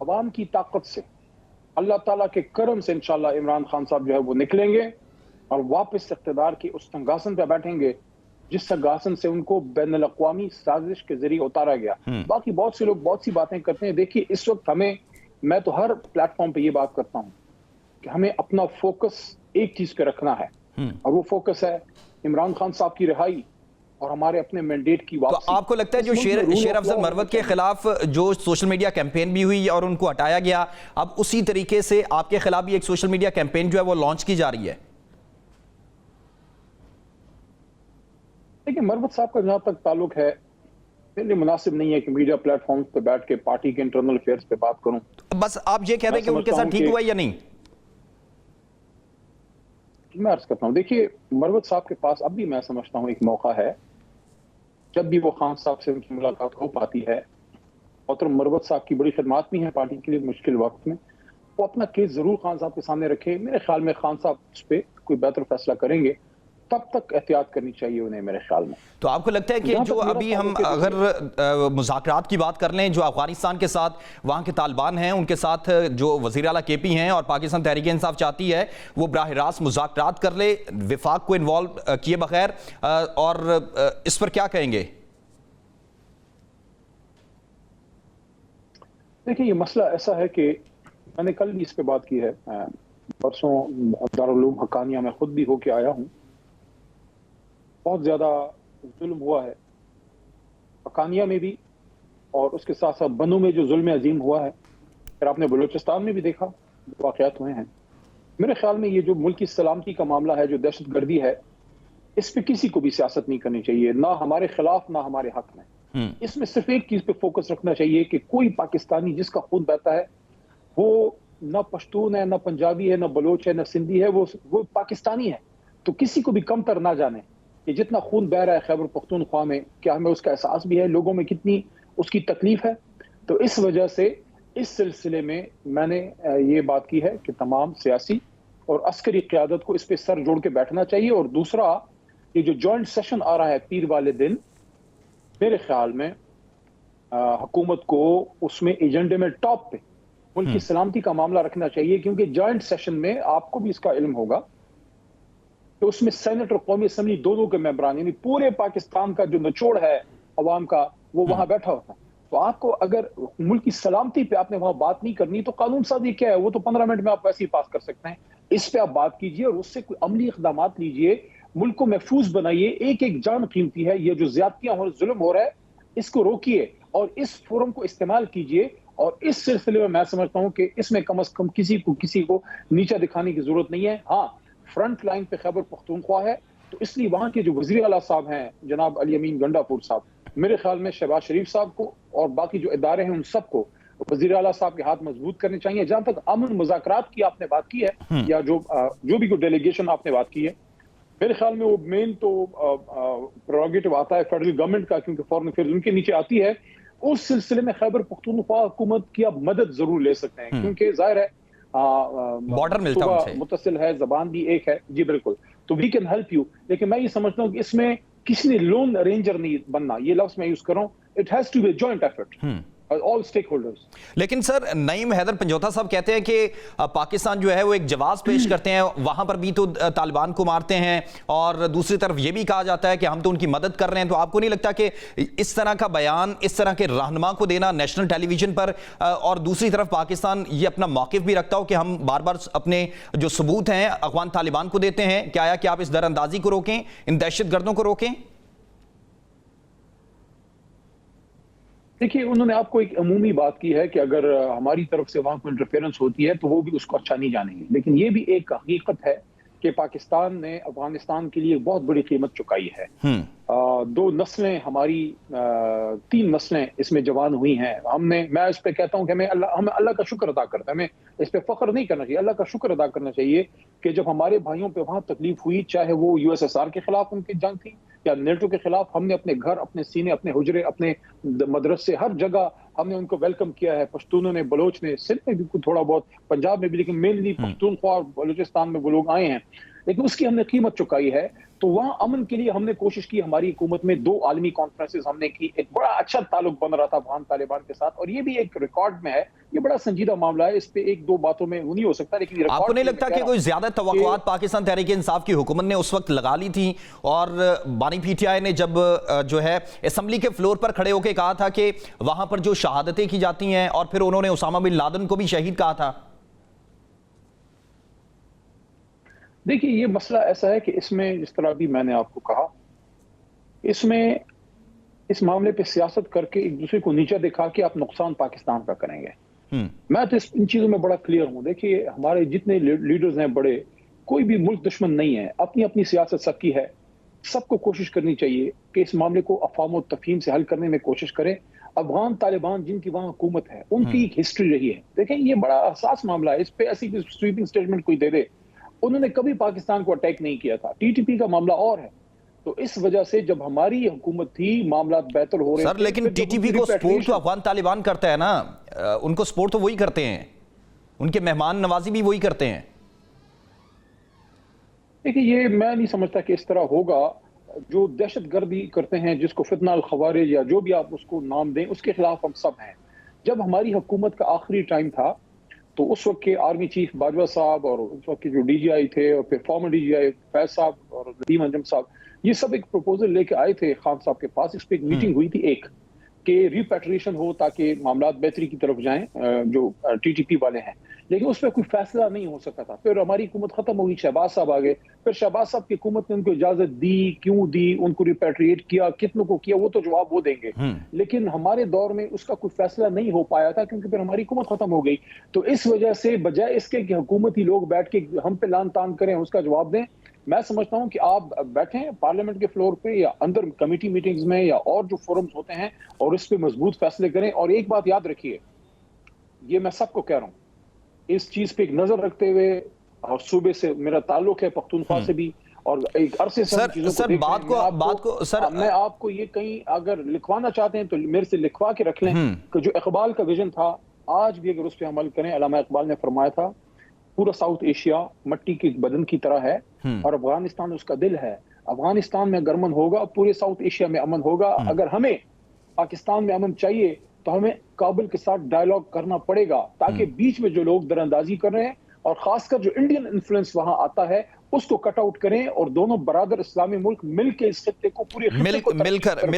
عوام کی طاقت سے، اللہ تعالیٰ کے کرم سے انشاءاللہ عمران خان صاحب جو ہے وہ نکلیں گے اور واپس اقتدار کی اس سنگاسن پہ بیٹھیں گے جس سنگاسن سے ان کو بین الاقوامی سازش کے ذریعے اتارا گیا۔ باقی بہت سے لوگ بہت سی باتیں کرتے ہیں، دیکھیے اس وقت میں تو ہر پلیٹ فارم پہ یہ بات کرتا ہوں کہ ہمیں اپنا فوکس ایک چیز پہ رکھنا ہے، اور وہ فوکس ہے عمران خان صاحب کی رہائی اور ہمارے اپنے مینڈیٹ کی واپسی۔ تو آپ کو لگتا ہے جو شیر افضل مروت کے خلاف جو سوشل میڈیا کیمپین بھی ہوئی اور ان کو ہٹایا گیا، اب اسی طریقے سے آپ کے خلاف بھی ایک سوشل میڈیا کیمپین جو ہے وہ لانچ کی جا رہی ہے؟ لیکن مروت صاحب کا جہاں تک تعلق ہے، میرے لیے مناسب نہیں ہے کہ میڈیا پلیٹ فارمز پہ بیٹھ کے پارٹی کے انٹرنل افیئرز پہ بات کروں۔ بس آپ یہ کہہ دیں کہ ان کے ساتھ ٹھیک ہوا یا نہیں؟ میں عرض کرتا ہوں، دیکھیے مروت صاحب کے پاس اب بھی میں سمجھتا ہوں ایک موقع ہے، جب بھی وہ خان صاحب سے ان کی ملاقات ہو پاتی ہے، محترم مروت صاحب کی بڑی خدمات بھی ہیں پارٹی کے لیے مشکل وقت میں، وہ اپنا کیس ضرور خان صاحب کے سامنے رکھے۔ میرے خیال میں خان صاحب اس پہ کوئی بہتر فیصلہ کریں گے، تب تک احتیاط کرنی چاہیے انہیں میرے خیال میں۔ تو آپ کو لگتا ہے کہ جو ابھی ہم اگر مذاکرات کی بات کر لیں، جو افغانستان کے ساتھ وہاں کے طالبان ہیں، ان کے ساتھ جو وزیر اعلیٰ کے پی ہیں اور پاکستان تحریک انصاف چاہتی ہے وہ براہ راست مذاکرات کر لے وفاق کو انوالو کیے بغیر، اور اس پر کیا کہیں گے؟ دیکھیں یہ مسئلہ ایسا ہے کہ میں نے کل بھی اس پہ بات کی ہے، پرسوں دارالعلوم حقانیہ میں خود بھی ہو کے آیا ہوں، بہت زیادہ ظلم ہوا ہے حقانیہ میں بھی، اور اس کے ساتھ ساتھ بنوں میں جو ظلم عظیم ہوا ہے، پھر آپ نے بلوچستان میں بھی دیکھا واقعات ہوئے ہیں۔ میرے خیال میں یہ جو ملکی سلامتی کا معاملہ ہے، جو دہشت گردی ہے، اس پہ کسی کو بھی سیاست نہیں کرنی چاہیے، نہ ہمارے خلاف نہ ہمارے حق میں۔ اس میں صرف ایک چیز پہ فوکس رکھنا چاہیے کہ کوئی پاکستانی جس کا خون بہتا ہے وہ نہ پشتون ہے، نہ پنجابی ہے، نہ بلوچ ہے، نہ سندھی ہے، وہ پاکستانی ہے۔ تو کسی کو بھی کم تر نہ جانے کہ جتنا خون بہ رہا ہے خیبر پختونخوا میں، کیا ہمیں اس کا احساس بھی ہے، لوگوں میں کتنی اس کی تکلیف ہے۔ تو اس وجہ سے اس سلسلے میں میں نے یہ بات کی ہے کہ تمام سیاسی اور عسکری قیادت کو اس پہ سر جوڑ کے بیٹھنا چاہیے۔ اور دوسرا، یہ جو جوائنٹ سیشن آ رہا ہے پیر والے دن، میرے خیال میں حکومت کو اس میں ایجنڈے میں ٹاپ پہ ملک کی سلامتی کا معاملہ رکھنا چاہیے، کیونکہ جوائنٹ سیشن میں آپ کو بھی اس کا علم ہوگا کہ اس میں سینٹ اور قومی اسمبلی دونوں کے ممبران، یعنی پورے پاکستان کا جو نچوڑ ہے عوام کا، وہ وہاں بیٹھا ہوتا ہے۔ تو آپ کو اگر ملک کی سلامتی پہ آپ نے وہاں بات نہیں کرنی تو قانون سازی کیا ہے، وہ تو 15 منٹ میں آپ ویسے ہی پاس کر سکتے ہیں۔ اس پہ آپ بات کیجئے اور اس سے کوئی عملی اقدامات لیجئے، ملک کو محفوظ بنائیے۔ ایک ایک جان قیمتی ہے، یہ جو زیادتیاں اور ظلم ہو رہا ہے اس کو روکیے اور اس فورم کو استعمال کیجئے۔ اور اس سلسلے میں سمجھتا ہوں کہ اس میں کم از کم کسی کو نیچا دکھانے کی ضرورت نہیں ہے۔ ہاں، فرنٹ لائن پہ خیبر پختونخوا ہے، تو اس لیے وہاں کے جو وزیر اعلیٰ صاحب ہیں جناب علی امین گنڈا پور صاحب، میرے خیال میں شہباز شریف صاحب کو اور باقی جو ادارے ہیں ان سب کو وزیر اعلیٰ صاحب کے ہاتھ مضبوط کرنے چاہیے۔ جہاں تک امن مذاکرات کی آپ نے بات کی ہے، یا جو بھی کوئی ڈیلیگیشن آپ نے بات کی ہے، میرے خیال میں وہ مین تو پریروگیٹو آتا ہے فیڈرل گورنمنٹ کا، کیونکہ فارن افیئرز ان کے نیچے آتی ہے۔ اس سلسلے میں خیبر پختونخوا حکومت کی آپ مدد ضرور لے سکتے ہیں، کیونکہ ظاہر ہے بارڈر ملتا ہے ان سے، متصل ہے، زبان بھی ایک ہے۔ جی بالکل، تو وی کین ہیلپ یو۔ لیکن میں یہ سمجھتا ہوں کہ اس میں کسی نے لون رینجر نہیں بننا، یہ لفظ میں یوز کر رہا ہوں۔ It has to be a joint effort all stakeholders۔ لیکن سر، نعیم حیدر پنجوتا صاحب کہتے ہیں کہ پاکستان جو ہے وہ ایک جواز پیش کرتے ہیں، وہاں پر بھی تو طالبان کو مارتے ہیں، اور دوسری طرف یہ بھی کہا جاتا ہے کہ ہم تو ان کی مدد کر رہے ہیں۔ تو آپ کو نہیں لگتا کہ اس طرح کا بیان اس طرح کے رہنما کو دینا نیشنل ٹیلی ویژن پر، اور دوسری طرف پاکستان یہ اپنا موقف بھی رکھتا ہو کہ ہم بار بار اپنے جو ثبوت ہیں افغان طالبان کو دیتے ہیں، کیا کہ آپ اس در اندازی کو روکیں، ان دہشت گردوں کو روکیں؟ دیکھیے، انہوں نے آپ کو ایک عمومی بات کی ہے کہ اگر ہماری طرف سے وہاں کوئی انٹرفیئرنس ہوتی ہے تو وہ بھی اس کو اچھا نہیں جانیں گے، لیکن یہ بھی ایک حقیقت ہے کہ پاکستان نے افغانستان کے لیے بہت بڑی قیمت چکائی ہے۔ 2 نسلیں ہماری، 3 نسلیں اس میں جوان ہوئی ہیں۔ میں اس پہ کہتا ہوں کہ ہمیں اللہ کا شکر ادا کرتا ہے، ہمیں اس پہ فخر نہیں کرنا چاہیے، اللہ کا شکر ادا کرنا چاہیے کہ جب ہمارے بھائیوں پہ وہاں تکلیف ہوئی، چاہے وہ USSR کے خلاف ان کی جنگ تھی یا نیٹو کے خلاف، ہم نے اپنے گھر، اپنے سینے، اپنے حجرے، اپنے مدرسے، ہر جگہ ہم نے ان کو ویلکم کیا ہے۔ پشتونوں نے، بلوچ نے، سندھ میں بھی تھوڑا بہت، پنجاب میں بھی، لیکن مینلی پختونخوا اور بلوچستان میں وہ لوگ آئے ہیں، لیکن اس کی ہم نے قیمت چکائی ہے۔ تو وہاں امن کے لیے ہم نے کوشش کی, ہماری حکومت میں 2 عالمی کانفرنسز ہم نے کی, ایک بڑا اچھا تعلق بن رہا تھا افغان طالبان کے ساتھ, اور یہ بھی ایک ریکارڈ میں ہے, یہ بڑا سنجیدہ معاملہ ہے, اس پہ 1-2 باتوں میں وہ نہیں ہو سکتا, لیکن آپ کو نہیں لگتا کہ کوئی زیادہ توقعات پاکستان تحریک انصاف کی حکومت نے اس وقت لگا لی تھی, اور بانی پی ٹی آئی نے جب جو ہے اسمبلی کے فلور پر کھڑے ہو کے کہا تھا کہ وہاں پر جو شہادتیں کی جاتی ہیں, اور پھر انہوں نے اسامہ بن لادن کو بھی شہید کہا تھا؟ دیکھیے یہ مسئلہ ایسا ہے کہ اس میں جس طرح بھی میں نے آپ کو کہا, اس میں اس معاملے پہ سیاست کر کے ایک دوسرے کو نیچا دکھا کے آپ نقصان پاکستان کا کریں گے. میں تو ان چیزوں میں بڑا کلیئر ہوں. دیکھیے ہمارے جتنے لیڈرز ہیں بڑے, کوئی بھی ملک دشمن نہیں ہے, اپنی اپنی سیاست سب کی ہے, سب کو کوشش کرنی چاہیے کہ اس معاملے کو افہام و تفہیم سے حل کرنے میں کوشش کریں. افغان طالبان جن کی وہاں حکومت ہے ان کی ایک ہسٹری رہی ہے. دیکھیں یہ بڑا حساس معاملہ ہے, اس پہ ایسی سویپنگ سٹیٹمنٹ کوئی دے دے, انہوں نے کبھی پاکستان کو اٹیک نہیں کیا تھا. ٹی ٹی پی کا معاملہ اور ہے, تو اس وجہ سے جب ہماری حکومت تھی معاملات بہتر ہو رہے سر, لیکن ٹی ٹی پی کو سپورٹ تو افغان طالبان کرتا ہے نا, ان کو سپورٹ تو وہی کرتے ہیں, ان کے مہمان نوازی بھی وہی کرتے ہیں. دیکھیں یہ میں نہیں سمجھتا کہ اس طرح ہوگا. جو دہشت گردی کرتے ہیں, جس کو فتنہ الخوارج یا جو بھی آپ اس کو نام دیں, اس کے خلاف ہم سب ہیں. جب ہماری حکومت کا آخری ٹائم تھا تو اس وقت کے آرمی چیف باجوہ صاحب اور اس وقت کے جو ڈی جی آئی تھے اور پھر فارمر ڈی جی آئی فیض صاحب اور ندیم انجم صاحب, یہ سب ایک پروپوزل لے کے آئے تھے خان صاحب کے پاس. اس پہ ایک میٹنگ ہوئی تھی ایک, کہ ریپیٹریشن ہو تاکہ معاملات بہتری کی طرف جائیں جو ٹی ٹی پی والے ہیں, لیکن اس پہ کوئی فیصلہ نہیں ہو سکا تھا. پھر ہماری حکومت ختم ہوگی, شہباز صاحب آ گئے, پھر شہباز صاحب کی حکومت نے ان کو اجازت دی, کیوں دی, ان کو ریپیٹریٹ کیا, کتنوں کو کیا, وہ تو جواب وہ دیں گے. لیکن ہمارے دور میں اس کا کوئی فیصلہ نہیں ہو پایا تھا کیونکہ پھر ہماری حکومت ختم ہو گئی. تو اس وجہ سے بجائے اس کے کہ حکومتی لوگ بیٹھ کے ہم پہ لان تان کریں, اس کا جواب دیں, میں سمجھتا ہوں کہ آپ بیٹھیں پارلیمنٹ کے فلور پہ یا اندر کمیٹی میٹنگز میں یا اور جو فورمز ہوتے ہیں, اور اس پہ مضبوط فیصلے کریں. اور ایک بات یاد رکھیے, یہ میں سب کو کہہ رہا ہوں, اس چیز پہ ایک نظر رکھتے ہوئے, اور صوبے سے میرا تعلق ہے پختونخوا سے بھی, اور ایک عرصے سے سر میں آپ کو یہ کہیں اگر لکھوانا چاہتے ہیں تو میرے سے لکھوا کے رکھ لیں کہ جو اقبال کا ویژن تھا آج بھی اگر اس پہ عمل کریں, علامہ اقبال نے فرمایا تھا پورا ساؤتھ ایشیا مٹی کے بدن کی طرح ہے اور افغانستان اس کا دل ہے. افغانستان میں اگر امن ہوگا پورے ساؤتھ ایشیا میں امن ہوگا. اگر ہمیں پاکستان میں امن چاہیے تو ہمیں کابل کے ساتھ ڈائیلاگ کرنا پڑے گا, تاکہ بیچ میں جو لوگ دراندازی کر رہے ہیں اور خاص کر جو انڈین انفلوئنس وہاں آتا ہے اس کو کٹ آؤٹ کریں, اور دونوں برادر اسلامی ملک مل کے اس خطے کو پوری خطے کو